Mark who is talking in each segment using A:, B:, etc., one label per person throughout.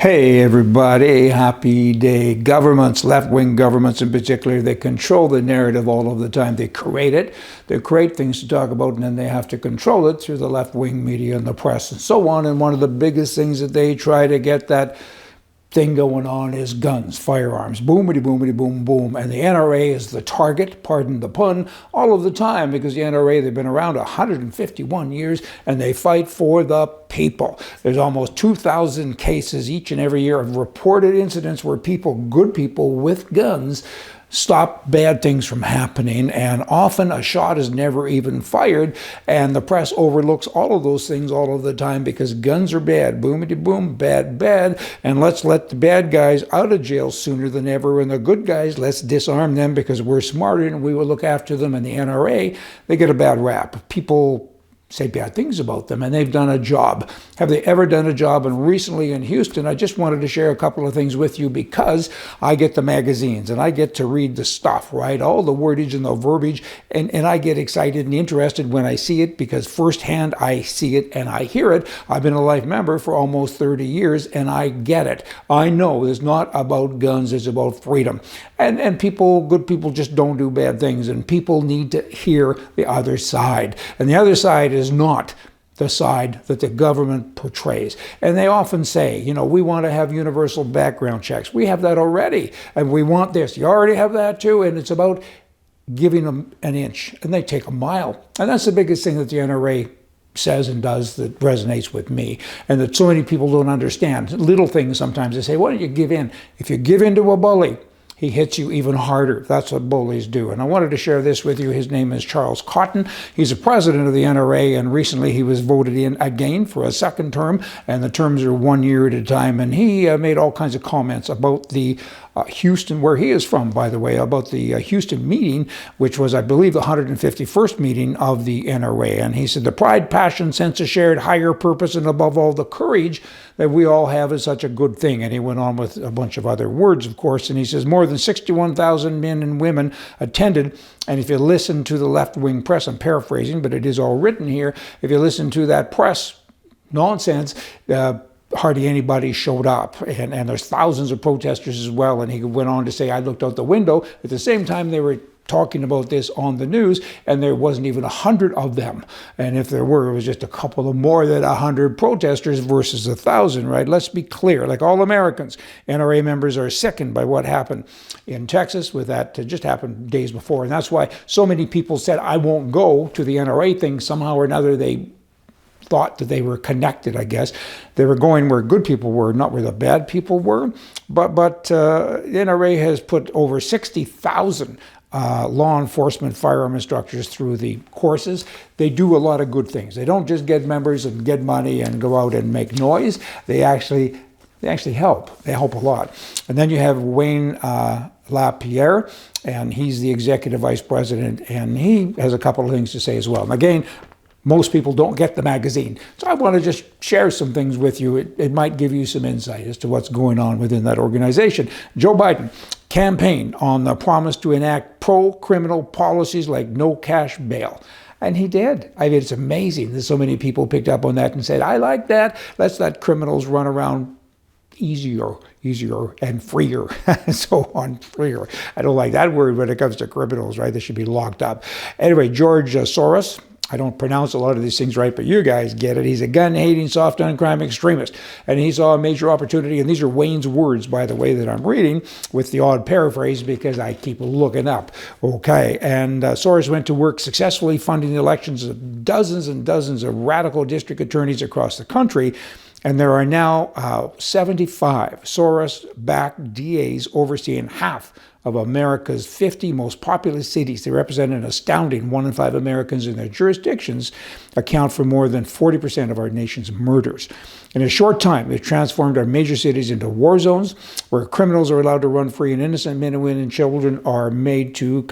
A: Hey everybody, happy day. Governments, left-wing governments in particular, they control the narrative all of the time. They create it. They create things to talk about, and then they have to control it through the left-wing media and the press and so on. And one of the biggest things that they try to get that thing going on is guns, firearms, boomity, boomity, boom, boom. And the NRA is the target, pardon the pun, all of the time, because the NRA, they've been around 151 years and they fight for the people. There's almost 2,000 cases each and every year of reported incidents where people, good people with guns, stop bad things from happening, and often a shot is never even fired, and the press overlooks all of those things all of the time because guns are bad, boomity boom, bad, bad, and let's let the bad guys out of jail sooner than ever, and the good guys, let's disarm them because we're smarter and we will look after them. And the NRA, they get a bad rap. People say bad things about them, and they've done a job. Have they ever done a job? And recently in Houston, I just wanted to share a couple of things with you because I get the magazines and I get to read the stuff, right? All the wordage and the verbiage, and I get excited and interested when I see it because firsthand I see it and I hear it. I've been a Life member for almost 30 years and I get it. I know it's not about guns, it's about freedom. And people, good people just don't do bad things, and people need to hear the other side. And the other side is not the side that the government portrays. And they often say, you know, we want to have universal background checks. We have that already. And we want this. You already have that too. And it's about giving them an inch. And they take a mile. And that's the biggest thing that the NRA says and does that resonates with me, and that so many people don't understand. Little things sometimes they say, why don't you give in? If you give in to a bully, he hits you even harder. That's what bullies do. And I wanted to share this with you. His name is Charles Cotton. He's the president of the NRA, and recently he was voted in again for a second term, and the terms are 1 year at a time. And he made all kinds of comments about the Houston, where he is from, by the way, about the Houston meeting, which was, I believe, the 151st meeting of the NRA. And he said, the pride, passion, sense of shared higher purpose, and above all, the courage that we all have is such a good thing. And he went on with a bunch of other words, of course, and he says more than 61,000 men and women attended. And if you listen to the left-wing press, I'm paraphrasing, but it is all written here, if you listen to that press nonsense, hardly anybody showed up, and there's thousands of protesters as well. And he went on to say, I looked out the window at the same time they were talking about this on the news, and there wasn't even 100 of them. And if there were, it was just a couple of more than 100 protesters versus 1,000, right? Let's be clear, like all Americans, NRA members are sickened by what happened in Texas with that, just happened days before. And that's why so many people said, I won't go to the NRA thing. Somehow or another, they thought that they were connected, I guess. They were going where good people were, not where the bad people were. But the NRA has put over 60,000 law enforcement firearm instructors through the courses. They do a lot of good things. They don't just get members and get money and go out and make noise. They actually help. They help a lot. And then you have Wayne LaPierre, and he's the executive vice president, and he has a couple of things to say as well. And again, most people don't get the magazine. So I want to just share some things with you. It might give you some insight as to what's going on within that organization. Joe Biden campaigned on the promise to enact pro-criminal policies like no cash bail. And he did. I mean, it's amazing that so many people picked up on that and said, I like that. Let's let criminals run around easier and freer, and so on, freer. I don't like that word when it comes to criminals, right? They should be locked up. Anyway, George Soros, I don't pronounce a lot of these things right, but you guys get it. He's a gun-hating, soft-on-crime extremist, and he saw a major opportunity, and these are Wayne's words, by the way, that I'm reading, with the odd paraphrase because I keep looking up. Okay, and Soros went to work successfully funding the elections of dozens and dozens of radical district attorneys across the country, and there are now 75 Soros-backed DAs overseeing half of America's 50 most populous cities. They represent an astounding 1 in 5 Americans, in their jurisdictions account for more than 40% of our nation's murders. In a short time, they've transformed our major cities into war zones where criminals are allowed to run free and innocent men and women and children are made to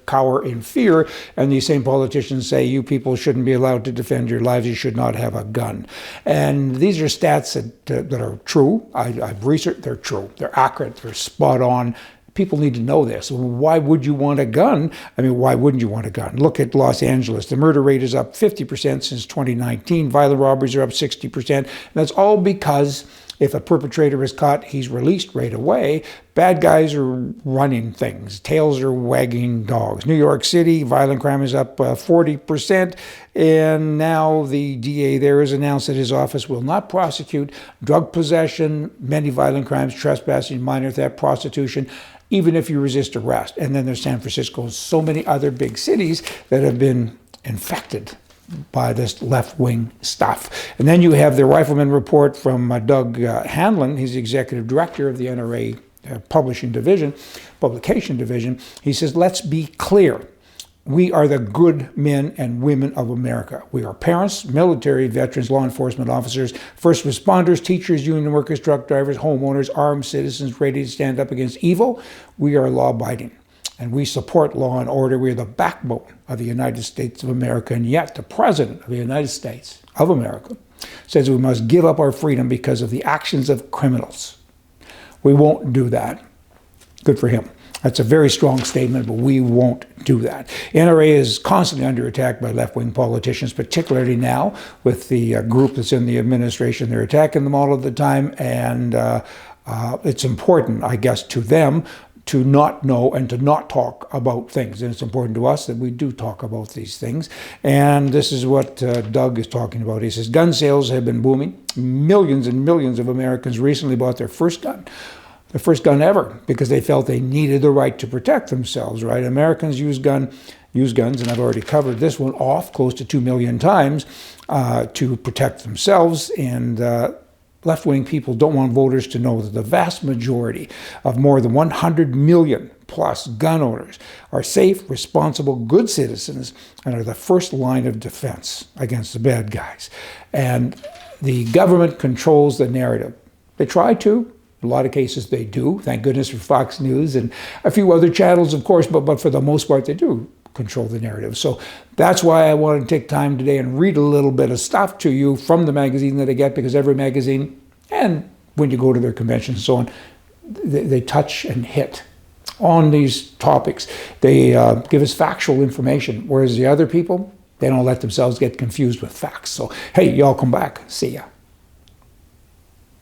A: cower in fear. And these same politicians say, you people shouldn't be allowed to defend your lives. You should not have a gun. And these are stats that are true. I've researched, they're true. They're accurate. They're spot on. People need to know this. Why would you want a gun? I mean, why wouldn't you want a gun? Look at Los Angeles. The murder rate is up 50% since 2019. Violent robberies are up 60%. And that's all because If a perpetrator is caught, he's released right away. Bad guys are running things. Tails are wagging dogs. New York City, violent crime is up 40%. And now the DA there has announced that his office will not prosecute drug possession, many violent crimes, trespassing, minor theft, prostitution, even if you resist arrest. And then there's San Francisco, so many other big cities that have been infected by this left-wing stuff. And then you have the Rifleman report from Doug Hanlon. He's the executive director of the NRA publication division. He says, let's be clear. We are the good men and women of America. We are parents, military, veterans, law enforcement officers, first responders, teachers, union workers, truck drivers, homeowners, armed citizens ready to stand up against evil. We are law-abiding. And we support law and order. We are the backbone of the United States of America. And yet the President of the United States of America says we must give up our freedom because of the actions of criminals. We won't do that. Good for him. That's a very strong statement, but we won't do that. NRA is constantly under attack by left-wing politicians, particularly now with the group that's in the administration. They're attacking them all of the time, and it's important, I guess, to them to not know and to not talk about things. And it's important to us that we do talk about these things. And this is what Doug is talking about. He says, gun sales have been booming. Millions and millions of Americans recently bought their first gun ever, because they felt they needed the right to protect themselves, right? Americans use guns, and I've already covered this one off close to 2 million times, to protect themselves. And left-wing people don't want voters to know that the vast majority of more than 100 million plus gun owners are safe, responsible, good citizens and are the first line of defense against the bad guys. And the government controls the narrative. They try to. In a lot of cases they do. Thank goodness for Fox News and a few other channels, of course, but for the most part they do control the narrative. So that's why I wanted to take time today and read a little bit of stuff to you from the magazine that I get, because every magazine, and when you go to their conventions and so on, they touch and hit on these topics. They give us factual information, whereas the other people, they don't let themselves get confused with facts. So, hey, y'all come back. See ya.